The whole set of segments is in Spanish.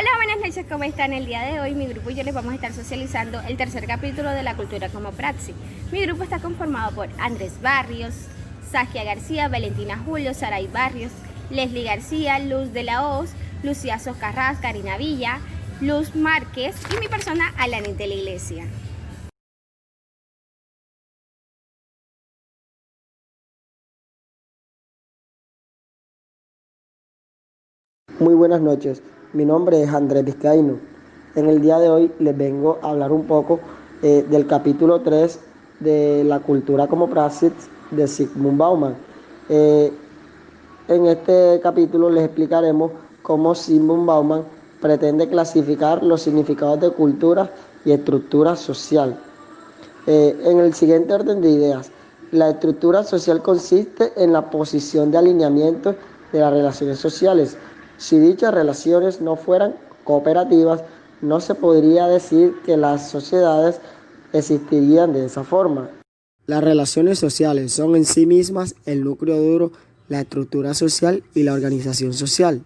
Hola, buenas noches, ¿cómo están? El día de hoy mi grupo y yo les vamos a estar socializando el tercer capítulo de la cultura como praxis. Mi grupo está conformado por Andrés Barrios, Saskia García, Valentina Julio, Saray Barrios, Leslie García, Luz de la Hoz, Lucía Socarrás, Karina Villa, Luz Márquez y mi persona, Alanis de la Iglesia. Muy buenas noches, mi nombre es Andrés Vizcaíno. En el día de hoy les vengo a hablar un poco del capítulo 3 de la cultura como praxis de Zygmunt Bauman. Eh, en este capítulo les explicaremos cómo Zygmunt Bauman pretende clasificar los significados de cultura y estructura social. En el siguiente orden de ideas, la estructura social consiste en la posición de alineamiento de las relaciones sociales. Si dichas relaciones no fueran cooperativas, no se podría decir que las sociedades existirían de esa forma. Las relaciones sociales son en sí mismas el núcleo duro, la estructura social y la organización social.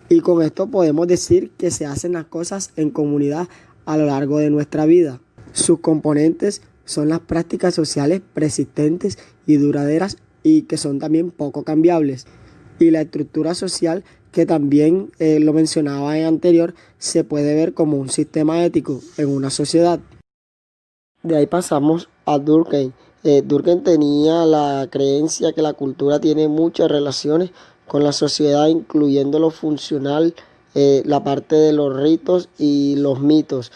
Y con esto podemos decir que se hacen las cosas en comunidad a lo largo de nuestra vida. Sus componentes son las prácticas sociales persistentes y duraderas y que son también poco cambiables. Y la estructura social, que también lo mencionaba en anterior, se puede ver como un sistema ético en una sociedad. De ahí pasamos a Durkheim. Durkheim tenía la creencia que la cultura tiene muchas relaciones con la sociedad, incluyendo lo funcional, la parte de los ritos y los mitos.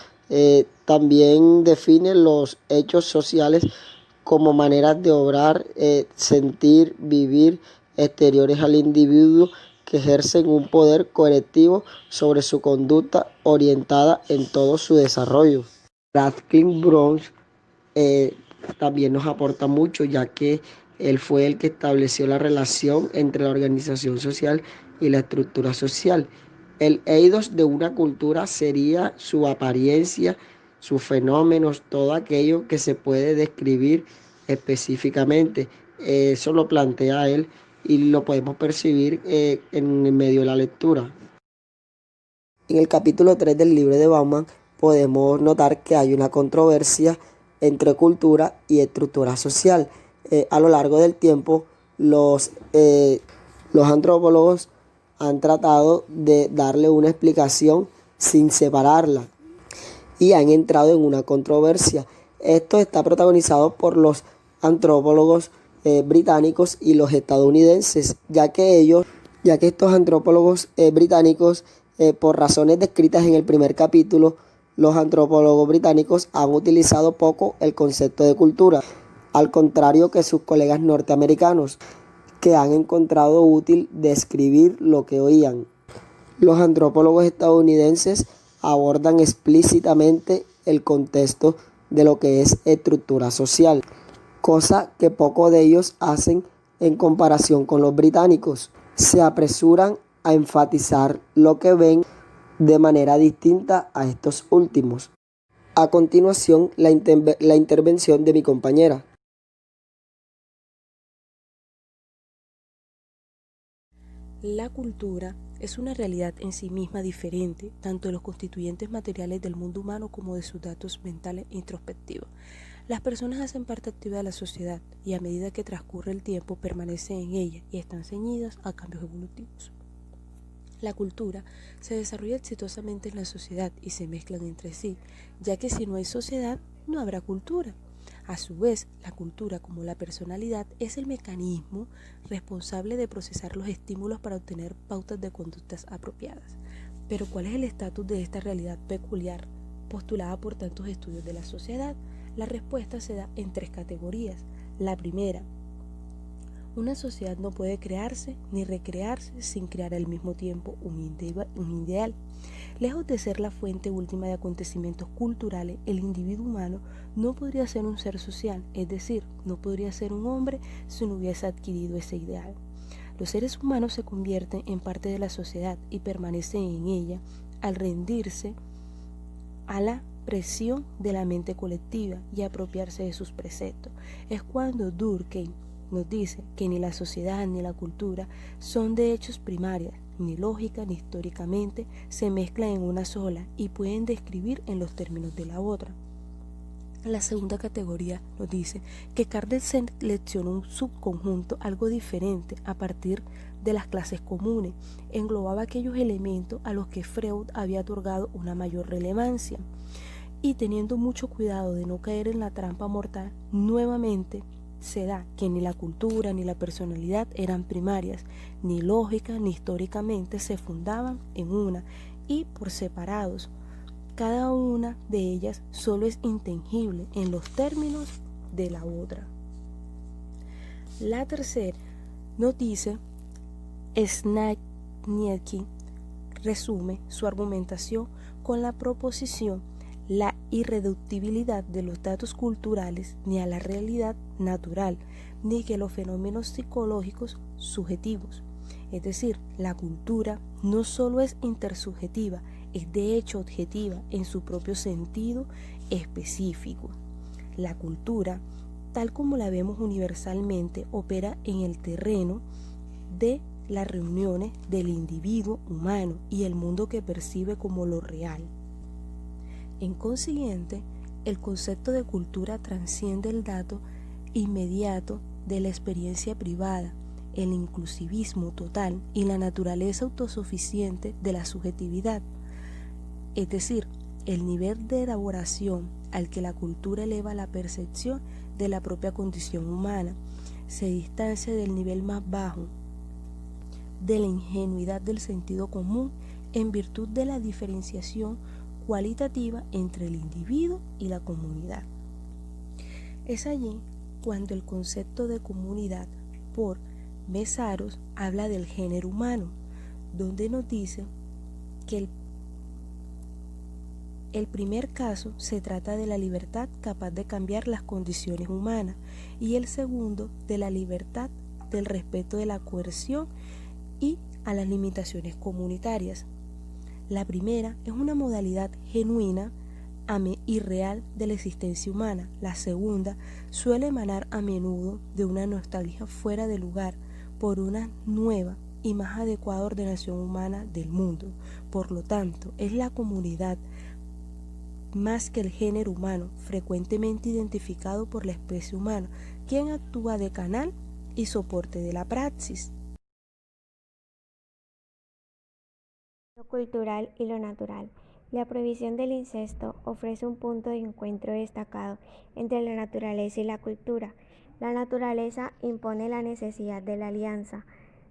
También define los hechos sociales como maneras de obrar, sentir, vivir, exteriores al individuo que ejercen un poder colectivo sobre su conducta orientada en todo su desarrollo. Radcliffe Brown eh, también nos aporta mucho, ya que él fue el que estableció la relación entre la organización social y la estructura social. El eidos de una cultura sería su apariencia, sus fenómenos, todo aquello que se puede describir específicamente. Eso lo plantea él y lo podemos percibir en el medio de la lectura. En el capítulo 3 del libro de Bauman podemos notar que hay una controversia entre cultura y estructura social. A lo largo del tiempo, los antropólogos han tratado de darle una explicación sin separarla y han entrado en una controversia. Esto está protagonizado por los antropólogos británicos y los estadounidenses, ya que estos antropólogos británicos, por razones descritas en el primer capítulo, los antropólogos británicos han utilizado poco el concepto de cultura, al contrario que sus colegas norteamericanos, que han encontrado útil describir lo que oían. Los antropólogos estadounidenses abordan explícitamente el contexto de lo que es estructura social, cosa que pocos de ellos hacen en comparación con los británicos. Se apresuran a enfatizar lo que ven de manera distinta a estos últimos. A continuación, la intervención de mi compañera. La cultura es una realidad en sí misma diferente, tanto de los constituyentes materiales del mundo humano como de sus datos mentales e introspectivos. Las personas hacen parte activa de la sociedad y a medida que transcurre el tiempo permanecen en ella y están ceñidas a cambios evolutivos. La cultura se desarrolla exitosamente en la sociedad y se mezclan entre sí, ya que si no hay sociedad, no habrá cultura. A su vez, la cultura, como la personalidad, es el mecanismo responsable de procesar los estímulos para obtener pautas de conductas apropiadas. Pero ¿cuál es el estatus de esta realidad peculiar, postulada por tantos estudios de la sociedad? La respuesta se da en tres categorías. La primera, una sociedad no puede crearse ni recrearse sin crear al mismo tiempo un ideal. Lejos de ser la fuente última de acontecimientos culturales, el individuo humano no podría ser un ser social, es decir, no podría ser un hombre si no hubiese adquirido ese ideal. Los seres humanos se convierten en parte de la sociedad y permanecen en ella al rendirse a la presión de la mente colectiva y apropiarse de sus preceptos. Es cuando Durkheim nos dice que ni la sociedad ni la cultura son de hechos primarias, ni lógica ni históricamente se mezclan en una sola y pueden describir en los términos de la otra. La segunda categoría nos dice que Kardec seleccionó un subconjunto algo diferente a partir de las clases comunes, englobaba aquellos elementos a los que Freud había otorgado una mayor relevancia y teniendo mucho cuidado de no caer en la trampa mortal, nuevamente se da que ni la cultura ni la personalidad eran primarias, ni lógica ni históricamente se fundaban en una y por separados. Cada una de ellas solo es intangible en los términos de la otra. La tercera nos dice, Snagniecki resume su argumentación con la proposición la irreductibilidad de los datos culturales ni a la realidad natural, ni que los fenómenos psicológicos subjetivos. Es decir, la cultura no solo es intersubjetiva, es de hecho objetiva en su propio sentido específico. La cultura, tal como la vemos universalmente, opera en el terreno de las reuniones del individuo humano y el mundo que percibe como lo real. En consiguiente, el concepto de cultura trasciende el dato inmediato de la experiencia privada, el inclusivismo total y la naturaleza autosuficiente de la subjetividad, es decir, el nivel de elaboración al que la cultura eleva la percepción de la propia condición humana, se distancia del nivel más bajo, de la ingenuidad del sentido común, en virtud de la diferenciación cualitativa entre el individuo y la comunidad. Es allí cuando el concepto de comunidad por Mésaros habla del género humano, donde nos dice que el primer caso se trata de la libertad capaz de cambiar las condiciones humanas y el segundo de la libertad del respeto de la coerción y a las limitaciones comunitarias. La primera es una modalidad genuina y real de la existencia humana. La segunda suele emanar a menudo de una nostalgia fuera de lugar por una nueva y más adecuada ordenación humana del mundo. Por lo tanto, es la comunidad más que el género humano, frecuentemente identificado por la especie humana, quien actúa de canal y soporte de la praxis. Lo cultural y lo natural. La prohibición del incesto ofrece un punto de encuentro destacado entre la naturaleza y la cultura. La naturaleza impone la necesidad de la alianza,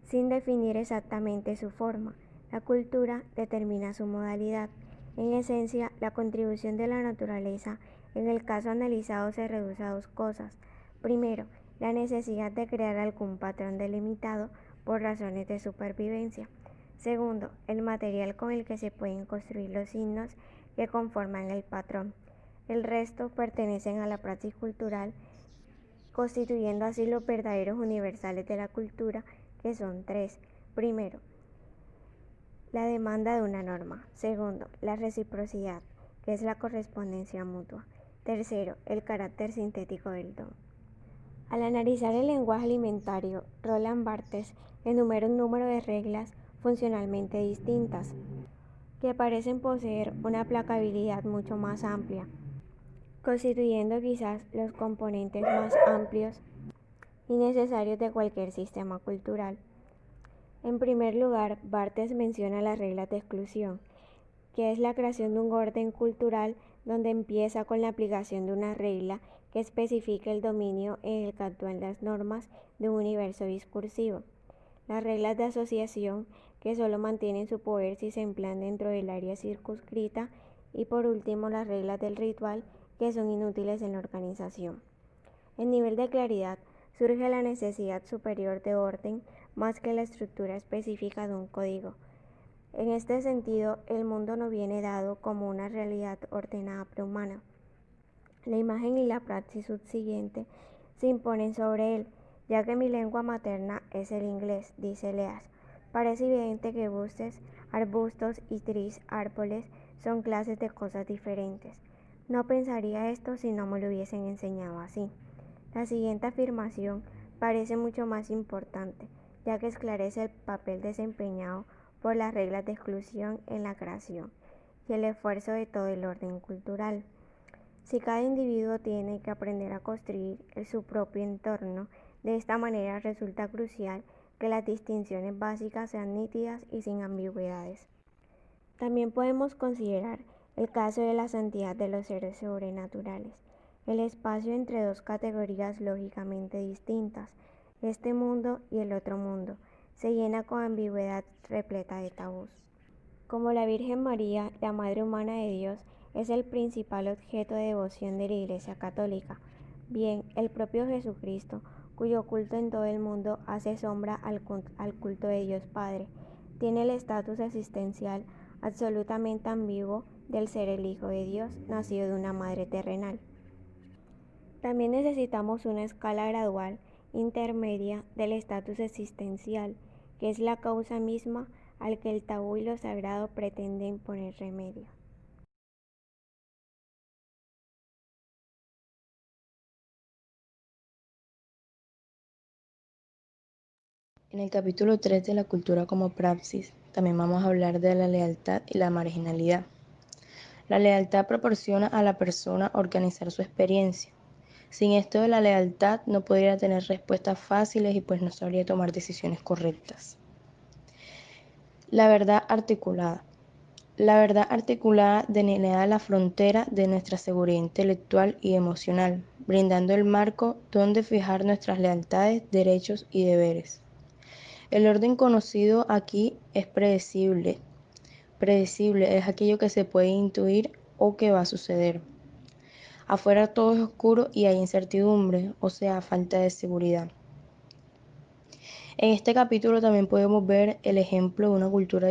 sin definir exactamente su forma. La cultura determina su modalidad. En esencia, la contribución de la naturaleza en el caso analizado se reduce a dos cosas. Primero, la necesidad de crear algún patrón delimitado por razones de supervivencia. Segundo, el material con el que se pueden construir los signos que conforman el patrón. El resto pertenecen a la praxis cultural, constituyendo así los verdaderos universales de la cultura, que son tres. Primero, la demanda de una norma. Segundo, la reciprocidad, que es la correspondencia mutua. Tercero, el carácter sintético del don. Al analizar el lenguaje alimentario, Roland Barthes enumera un número de reglas funcionalmente distintas, que parecen poseer una aplicabilidad mucho más amplia, constituyendo quizás los componentes más amplios y necesarios de cualquier sistema cultural. En primer lugar, Barthes menciona las reglas de exclusión, que es la creación de un orden cultural donde empieza con la aplicación de una regla que especifica el dominio en el que actúan las normas de un universo discursivo. Las reglas de asociación, que solo mantienen su poder si se emplean dentro del área circunscrita, y por último las reglas del ritual, que son inútiles en la organización. En nivel de claridad surge la necesidad superior de orden más que la estructura específica de un código. En este sentido, el mundo no viene dado como una realidad ordenada prehumana. La imagen y la praxis subsiguiente se imponen sobre él, ya que mi lengua materna es el inglés, dice Leas. Parece evidente que bustes, arbustos y tris, árboles, son clases de cosas diferentes. No pensaría esto si no me lo hubiesen enseñado así. La siguiente afirmación parece mucho más importante, ya que esclarece el papel desempeñado por las reglas de exclusión en la creación y el esfuerzo de todo el orden cultural. Si cada individuo tiene que aprender a construir su propio entorno, de esta manera resulta crucial que las distinciones básicas sean nítidas y sin ambigüedades. También podemos considerar el caso de la santidad de los seres sobrenaturales, el espacio entre dos categorías lógicamente distintas, este mundo y el otro mundo, se llena con ambigüedad repleta de tabús. Como la Virgen María, la Madre Humana de Dios, es el principal objeto de devoción de la Iglesia Católica, bien el propio Jesucristo, cuyo culto en todo el mundo hace sombra al culto de Dios Padre, tiene el estatus existencial absolutamente ambiguo del ser el Hijo de Dios, nacido de una madre terrenal. También necesitamos una escala gradual, intermedia, del estatus existencial, que es la causa misma al que el tabú y lo sagrado pretenden poner remedio. En el capítulo 3 de la cultura como praxis, también vamos a hablar de la lealtad y la marginalidad. La lealtad proporciona a la persona organizar su experiencia. Sin esto de la lealtad no podría tener respuestas fáciles y pues no sabría tomar decisiones correctas. La verdad articulada. La verdad articulada delinea la frontera de nuestra seguridad intelectual y emocional, brindando el marco donde fijar nuestras lealtades, derechos y deberes. El orden conocido aquí es predecible. Predecible es aquello que se puede intuir o que va a suceder. Afuera todo es oscuro y hay incertidumbre, o sea, falta de seguridad. En este capítulo también podemos ver el ejemplo de una cultura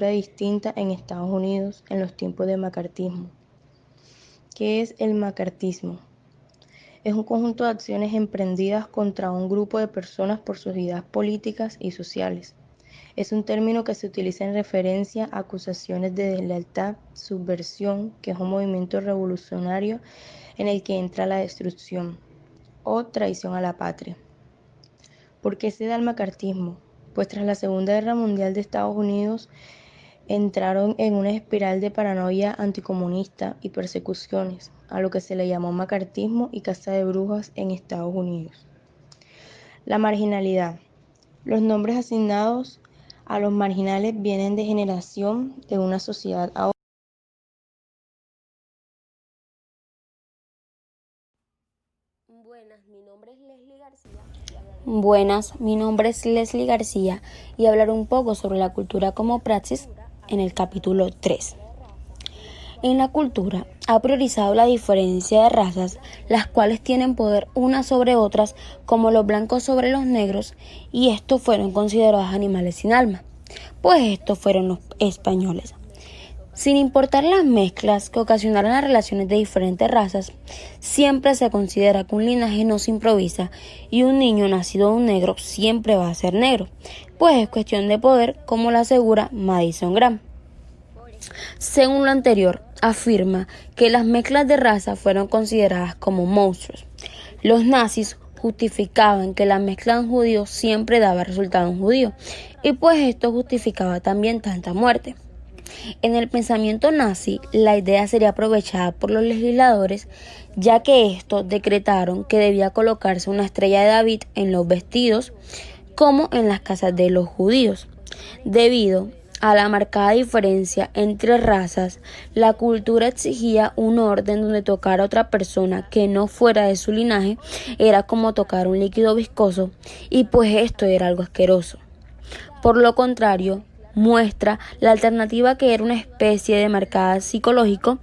distinta en Estados Unidos en los tiempos del macartismo. ¿Qué es el macartismo? Es un conjunto de acciones emprendidas contra un grupo de personas por sus ideas políticas y sociales. Es un término que se utiliza en referencia a acusaciones de deslealtad, subversión, que es un movimiento revolucionario en el que entra la destrucción o traición a la patria. ¿Por qué se da el macartismo? Pues tras la Segunda Guerra Mundial de Estados Unidos entraron en una espiral de paranoia anticomunista y persecuciones, a lo que se le llamó macartismo y caza de brujas en Estados Unidos. La marginalidad. Los nombres asignados a los marginales vienen de generación de una sociedad a otra. Buenas, mi nombre es Leslie García y hablaré un poco sobre la cultura como praxis en el capítulo 3. En la cultura ha priorizado la diferencia de razas, las cuales tienen poder unas sobre otras, como los blancos sobre los negros, y estos fueron considerados animales sin alma, pues estos fueron los españoles. Sin importar las mezclas que ocasionaron las relaciones de diferentes razas, siempre se considera que un linaje no se improvisa y un niño nacido de un negro siempre va a ser negro, pues es cuestión de poder, como lo asegura Madison Graham. Según lo anterior, afirma que las mezclas de raza fueron consideradas como monstruos. Los nazis justificaban que la mezcla en judíos siempre daba resultado en judío, y pues esto justificaba también tanta muerte. En el pensamiento nazi, la idea sería aprovechada por los legisladores, ya que estos decretaron que debía colocarse una estrella de David en los vestidos, como en las casas de los judíos. Debido a la marcada diferencia entre razas, la cultura exigía un orden donde tocar a otra persona que no fuera de su linaje era como tocar un líquido viscoso, y pues esto era algo asqueroso. Por lo contrario, muestra la alternativa, que era una especie de marcada psicológico,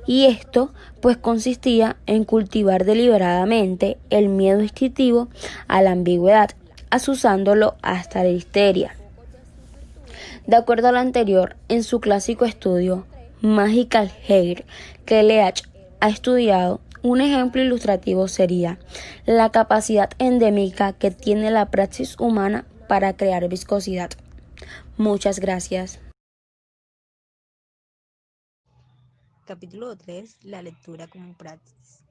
y esto pues consistía en cultivar deliberadamente el miedo instintivo a la ambigüedad, asusándolo hasta la histeria. De acuerdo a lo anterior, en su clásico estudio Magical Hair, que Leach ha estudiado, un ejemplo ilustrativo sería la capacidad endémica que tiene la praxis humana para crear viscosidad. Muchas gracias. Capítulo 3. La lectura como praxis.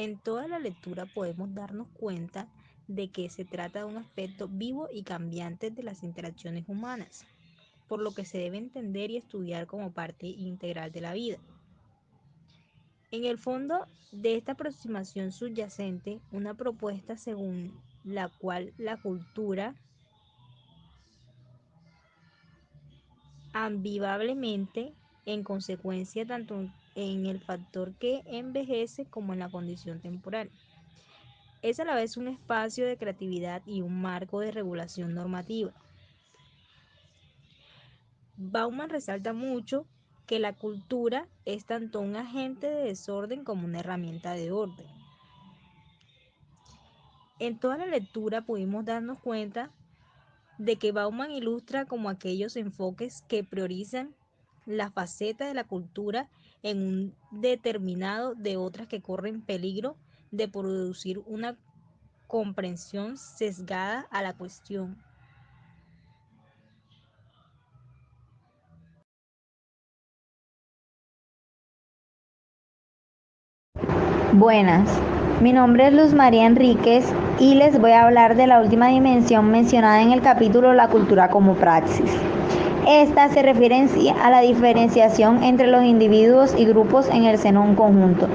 En toda la lectura podemos darnos cuenta de que se trata de un aspecto vivo y cambiante de las interacciones humanas, por lo que se debe entender y estudiar como parte integral de la vida. En el fondo de esta aproximación subyacente, una propuesta según la cual la cultura ambivablemente en consecuencia tanto en el factor que envejece como en la condición temporal. Es a la vez un espacio de creatividad y un marco de regulación normativa. Bauman resalta mucho que la cultura es tanto un agente de desorden como una herramienta de orden. En toda la lectura pudimos darnos cuenta de que Bauman ilustra como aquellos enfoques que priorizan la faceta de la cultura en un determinado de otras que corren peligro de producir una comprensión sesgada a la cuestión. Buenas, mi nombre es Luz María Enríquez y les voy a hablar de la última dimensión mencionada en el capítulo La cultura como praxis. Esta se refiere en sí a la diferenciación entre los individuos y grupos en el seno de un conjunto.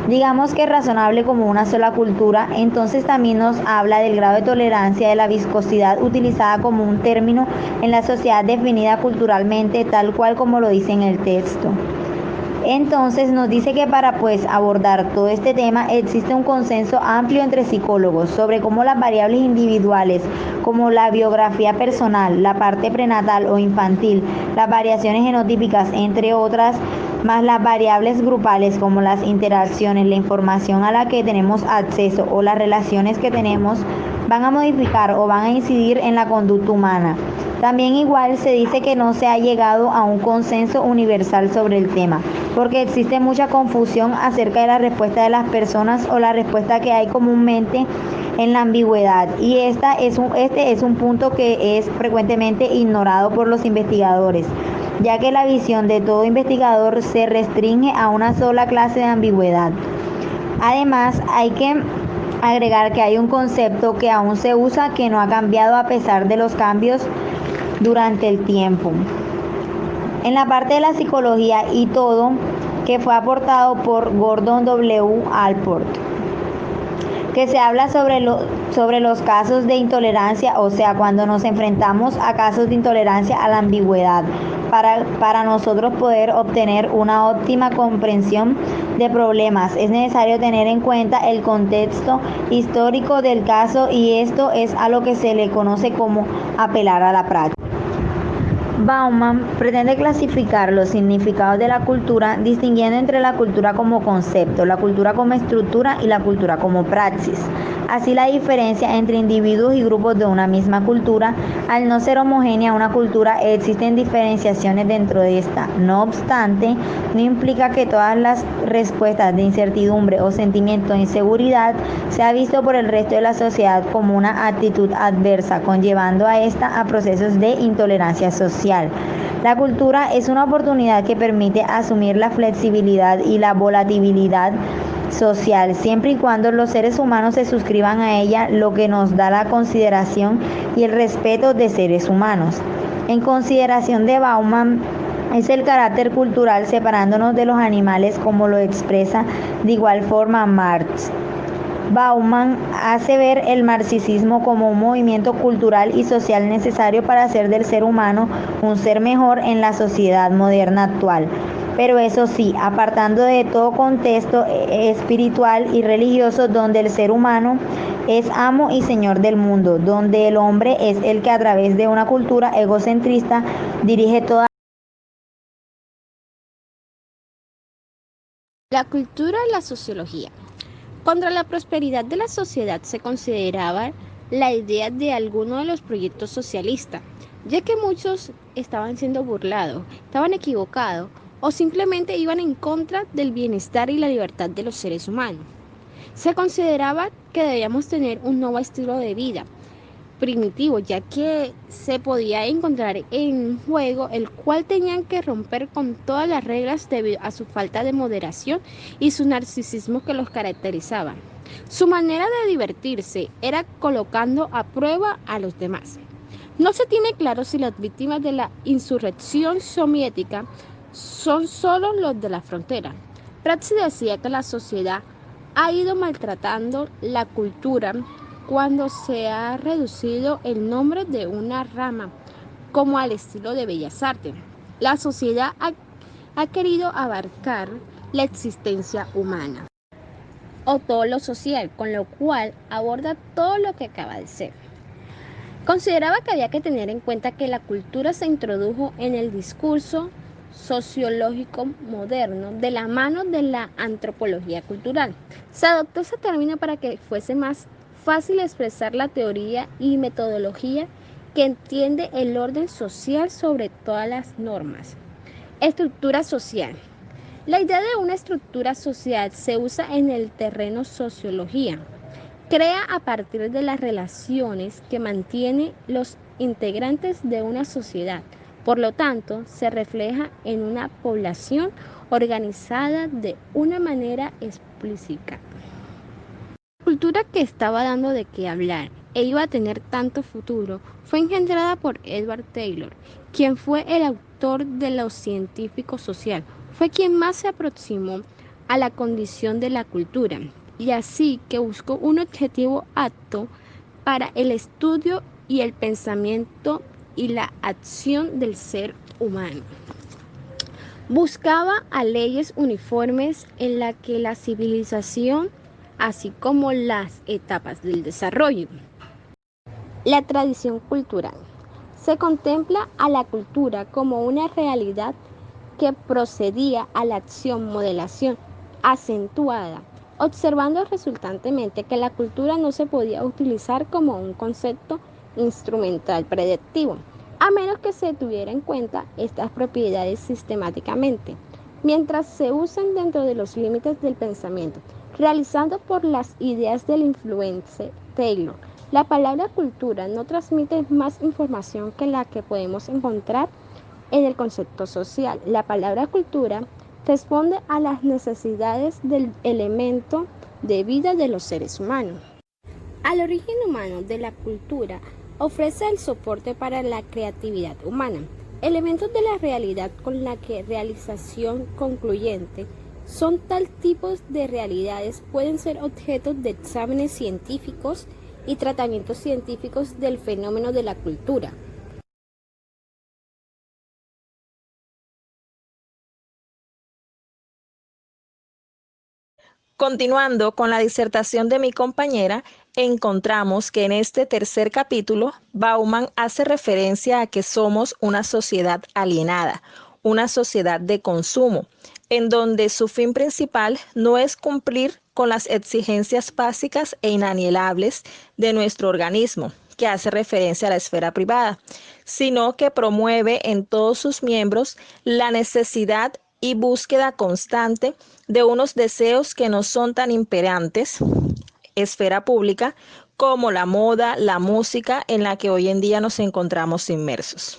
Digamos que es razonable como una sola cultura, entonces también nos habla del grado de tolerancia de la viscosidad utilizada como un término en la sociedad definida culturalmente tal cual como lo dice en el texto. Entonces nos dice que para abordar todo este tema existe un consenso amplio entre psicólogos sobre cómo las variables individuales, como la biografía personal, la parte prenatal o infantil, las variaciones genotípicas, entre otras, más las variables grupales como las interacciones, la información a la que tenemos acceso o las relaciones que tenemos, van a modificar o van a incidir en la conducta humana. También igual se dice que no se ha llegado a un consenso universal sobre el tema, porque existe mucha confusión acerca de la respuesta de las personas o la respuesta que hay comúnmente en la ambigüedad. Y este es un punto que es frecuentemente ignorado por los investigadores, ya que la visión de todo investigador se restringe a una sola clase de ambigüedad. Además, hay que agregar que hay un concepto que aún se usa que no ha cambiado a pesar de los cambios durante el tiempo. En la parte de la psicología y todo, que fue aportado por Gordon W. Allport, que se habla sobre los casos de intolerancia, o sea, cuando nos enfrentamos a casos de intolerancia a la ambigüedad, para nosotros poder obtener una óptima comprensión de problemas, es necesario tener en cuenta el contexto histórico del caso y esto es a lo que se le conoce como apelar a la práctica. Bauman pretende clasificar los significados de la cultura distinguiendo entre la cultura como concepto, la cultura como estructura y la cultura como praxis. Así la diferencia entre individuos y grupos de una misma cultura, al no ser homogénea una cultura, existen diferenciaciones dentro de esta. No obstante, no implica que todas las respuestas de incertidumbre o sentimiento de inseguridad sea visto por el resto de la sociedad como una actitud adversa, conllevando a esta a procesos de intolerancia social. La cultura es una oportunidad que permite asumir la flexibilidad y la volatilidad social, siempre y cuando los seres humanos se suscriban a ella, lo que nos da la consideración y el respeto de seres humanos. En consideración de Bauman, es el carácter cultural separándonos de los animales como lo expresa de igual forma Marx. Bauman hace ver el marxismo como un movimiento cultural y social necesario para hacer del ser humano un ser mejor en la sociedad moderna actual. Pero eso sí, apartando de todo contexto espiritual y religioso donde el ser humano es amo y señor del mundo, donde el hombre es el que a través de una cultura egocentrista dirige toda. La cultura y la sociología. Contra la prosperidad de la sociedad se consideraba la idea de alguno de los proyectos socialistas, ya que muchos estaban siendo burlados, estaban equivocados o simplemente iban en contra del bienestar y la libertad de los seres humanos. Se consideraba que debíamos tener un nuevo estilo de vida, primitivo, ya que se podía encontrar en un juego el cual tenían que romper con todas las reglas debido a su falta de moderación y su narcisismo que los caracterizaba. Su manera de divertirse era colocando a prueba a los demás. No se tiene claro si las víctimas de la insurrección soviética son solo los de la frontera. Praxis decía que la sociedad ha ido maltratando la cultura cuando se ha reducido el nombre de una rama, como al estilo de Bellas Artes. La sociedad ha querido abarcar la existencia humana o todo lo social, con lo cual aborda todo lo que acaba de ser. Consideraba que había que tener en cuenta que la cultura se introdujo en el discurso sociológico moderno de la mano de la antropología cultural. Se adoptó ese término para que fuese más fácil expresar la teoría y metodología que entiende el orden social sobre todas las normas. Estructura social. La idea de una estructura social se usa en el terreno sociología. Crea a partir de las relaciones que mantienen los integrantes de una sociedad. Por lo tanto, se refleja en una población organizada de una manera explícita. La cultura que estaba dando de qué hablar e iba a tener tanto futuro fue engendrada por Edward Taylor, quien fue el autor de Los científicos social. Fue quien más se aproximó a la condición de la cultura, y así que buscó un objetivo apto para el estudio y el pensamiento y la acción del ser humano. Buscaba a leyes uniformes en la que la civilización, así como las etapas del desarrollo. La tradición cultural. Se contempla a la cultura como una realidad que procedía a la acción modelación acentuada, observando resultantemente que la cultura no se podía utilizar como un concepto instrumental predictivo, a menos que se tuviera en cuenta estas propiedades sistemáticamente, mientras se usan dentro de los límites del pensamiento, realizado por las ideas del influencer Taylor. La palabra cultura no transmite más información que la que podemos encontrar en el concepto social. La palabra cultura responde a las necesidades del elemento de vida de los seres humanos. Al origen humano de la cultura ofrece el soporte para la creatividad humana. Elementos de la realidad con la que realización concluyente son tal tipos de realidades pueden ser objetos de exámenes científicos y tratamientos científicos del fenómeno de la cultura. Continuando con la disertación de mi compañera, encontramos que en este tercer capítulo, Bauman hace referencia a que somos una sociedad alienada, una sociedad de consumo, en donde su fin principal no es cumplir con las exigencias básicas e inalienables de nuestro organismo, que hace referencia a la esfera privada, sino que promueve en todos sus miembros la necesidad y búsqueda constante de unos deseos que no son tan imperantes, esfera pública, como la moda, la música en la que hoy en día nos encontramos inmersos.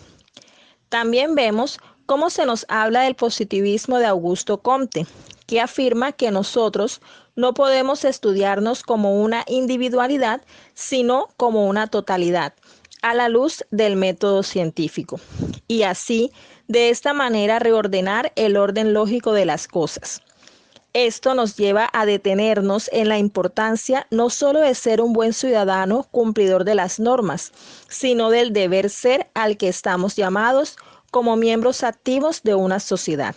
También vemos cómo se nos habla del positivismo de Augusto Comte, que afirma que nosotros no podemos estudiarnos como una individualidad, sino como una totalidad, a la luz del método científico, y así, de esta manera, reordenar el orden lógico de las cosas. Esto nos lleva a detenernos en la importancia no solo de ser un buen ciudadano cumplidor de las normas, sino del deber ser al que estamos llamados como miembros activos de una sociedad.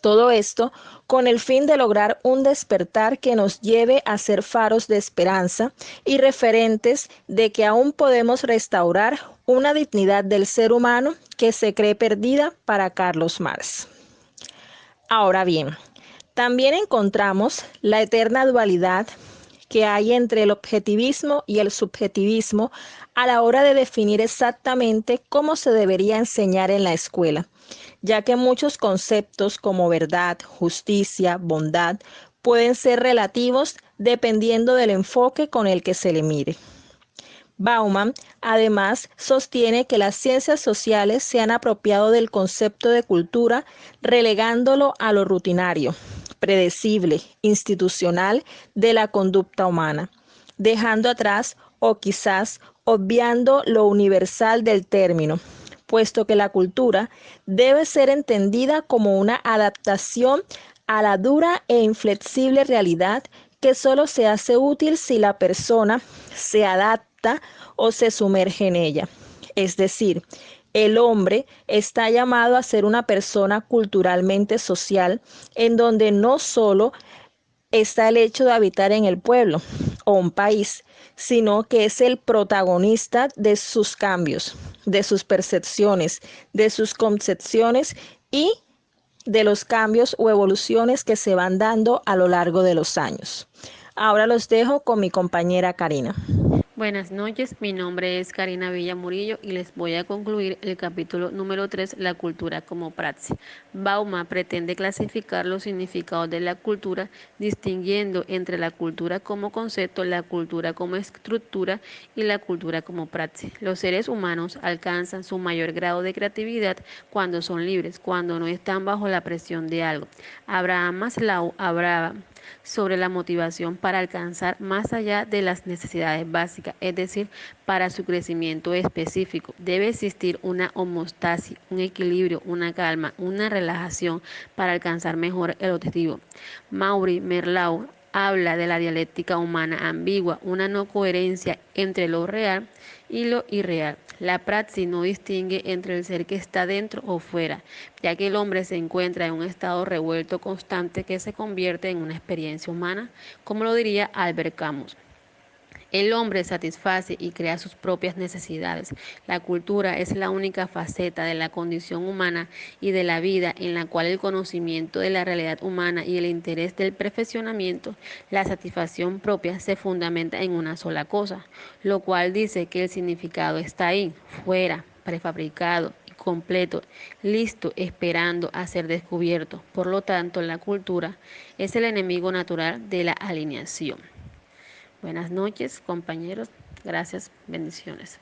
Todo esto con el fin de lograr un despertar que nos lleve a ser faros de esperanza y referentes de que aún podemos restaurar una dignidad del ser humano que se cree perdida para Carlos Marx. Ahora bien, también encontramos la eterna dualidad que hay entre el objetivismo y el subjetivismo a la hora de definir exactamente cómo se debería enseñar en la escuela, ya que muchos conceptos como verdad, justicia, bondad pueden ser relativos dependiendo del enfoque con el que se le mire. Bauman, además, sostiene que las ciencias sociales se han apropiado del concepto de cultura, relegándolo a lo rutinario, predecible, institucional de la conducta humana, dejando atrás o quizás obviando lo universal del término, puesto que la cultura debe ser entendida como una adaptación a la dura e inflexible realidad que solo se hace útil si la persona se adapta o se sumerge en ella. Es decir, el hombre está llamado a ser una persona culturalmente social en donde no solo está el hecho de habitar en el pueblo o un país, sino que es el protagonista de sus cambios, de sus percepciones, de sus concepciones y de los cambios o evoluciones que se van dando a lo largo de los años. Ahora los dejo con mi compañera Karina. Buenas noches, mi nombre es Karina Villamurillo y les voy a concluir el capítulo número 3, la cultura como praxis. Bauman pretende clasificar los significados de la cultura distinguiendo entre la cultura como concepto, la cultura como estructura y la cultura como praxis. Los seres humanos alcanzan su mayor grado de creatividad cuando son libres, cuando no están bajo la presión de algo. Abraham Maslow hablaba sobre la motivación para alcanzar más allá de las necesidades básicas, es decir, para su crecimiento específico. Debe existir una homeostasis, un equilibrio, una calma, una relajación para alcanzar mejor el objetivo. Maurice Merleau habla de la dialéctica humana ambigua, una no coherencia entre lo real y lo irreal. La praxis no distingue entre el ser que está dentro o fuera, ya que el hombre se encuentra en un estado revuelto constante que se convierte en una experiencia humana, como lo diría Albert Camus. El hombre satisface y crea sus propias necesidades. La cultura es la única faceta de la condición humana y de la vida en la cual el conocimiento de la realidad humana y el interés del perfeccionamiento, la satisfacción propia, se fundamenta en una sola cosa, lo cual dice que el significado está ahí, fuera, prefabricado y completo, listo, esperando a ser descubierto. Por lo tanto, la cultura es el enemigo natural de la alineación. Buenas noches, compañeros. Gracias. Bendiciones.